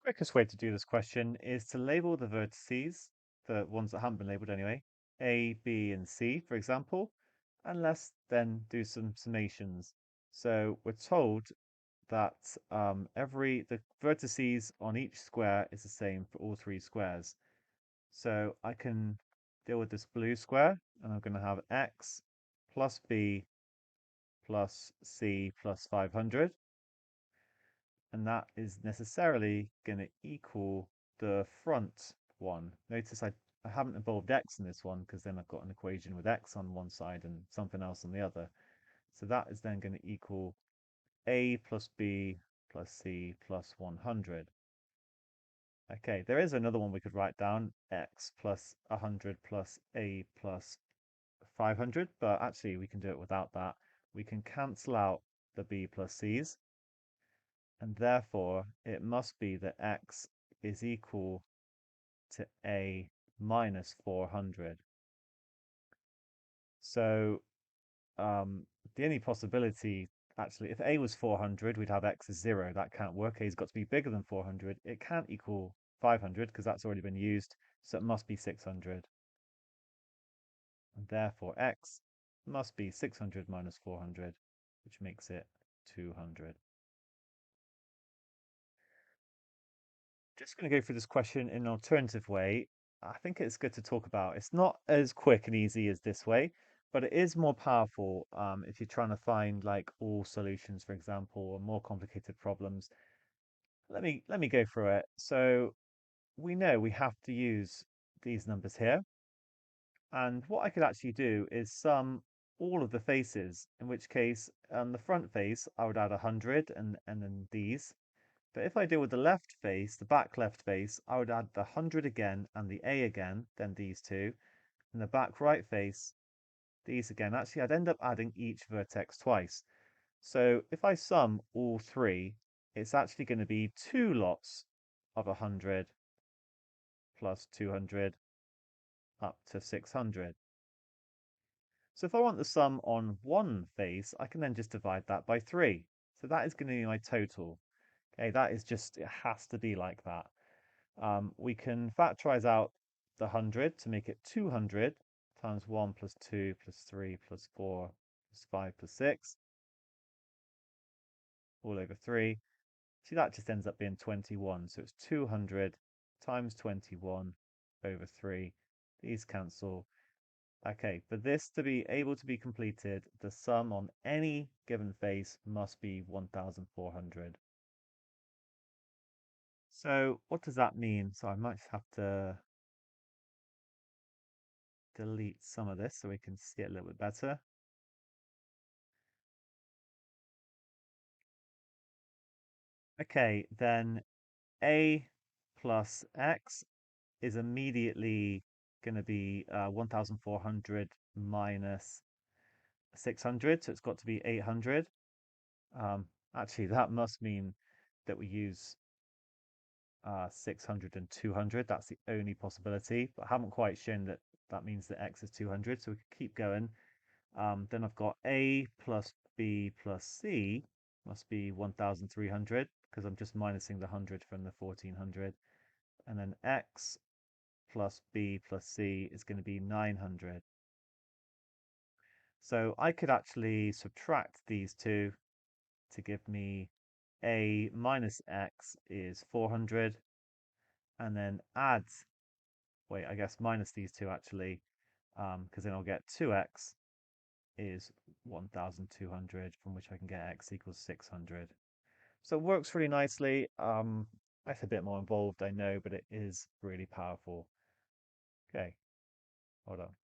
Quickest way to do this question is to label the vertices, the ones that haven't been labeled anyway, A, B, and C, for example, and let's then do some summations. So we're told that the vertices on each square is the same for all three squares. So I can deal with this blue square, and I'm going to have x plus b plus c plus 500. And that is necessarily going to equal the front one. Notice I haven't involved x in this one because then I've got an equation with x on one side and something else on the other. So that is then going to equal a plus b plus c plus 100. Okay, there is another one we could write down, x plus 100 plus a plus 500, but actually we can do it without that. We can cancel out the b plus c's, and therefore it must be that x is equal to a minus 400. So the only possibility, actually, if a was 400, we'd have x as 0. That can't work. A's got to be bigger than 400. It can't equal 500 because that's already been used, so it must be 600. And therefore x must be 600 minus 400, which makes it 200. Just going to go through this question in an alternative way. I think it's good to talk about. It's not as quick and easy as this way, but it is more powerful if you're trying to find like all solutions, for example, or more complicated problems. Let me go through it. So we know we have to use these numbers here. And what I could actually do is sum all of the faces, in which case on the front face, I would add 100 and then these. But if I deal with the left face, the back left face, I would add the 100 again and the A again, then these two. And the back right face, these again. Actually, I'd end up adding each vertex twice. So if I sum all three, it's actually going to be two lots of 100 plus 200 up to 600. So if I want the sum on one face, I can then just divide that by 3. So that is going to be my total. Okay, that is just, it has to be like that. We can factorize out the 100 to make it 200 times 1 plus 2 plus 3 plus 4 plus 5 plus 6 all over 3. See, that just ends up being 21. So it's 200 times 21 over 3. These cancel. Okay, for this to be able to be completed, the sum on any given face must be 1400. So what does that mean? So I might have to delete some of this so we can see it a little bit better. Okay, then a plus x is immediately going to be 1400 minus 600, so it's got to be 800. Actually, that must mean that we use 600 and 200. That's the only possibility, but I haven't quite shown that that means that x is 200, so we can keep going. Then I've got a plus b plus c must be 1300 because I'm just minusing the 100 from the 1400. And then x plus b plus c is going to be 900. So I could actually subtract these two to give me a minus x is 400, and then add, wait, I guess minus these two actually, because then I'll get 2x is 1200, from which I can get x equals 600. So it works really nicely. It's a bit more involved, I know, but it is really powerful. Okay, hold on.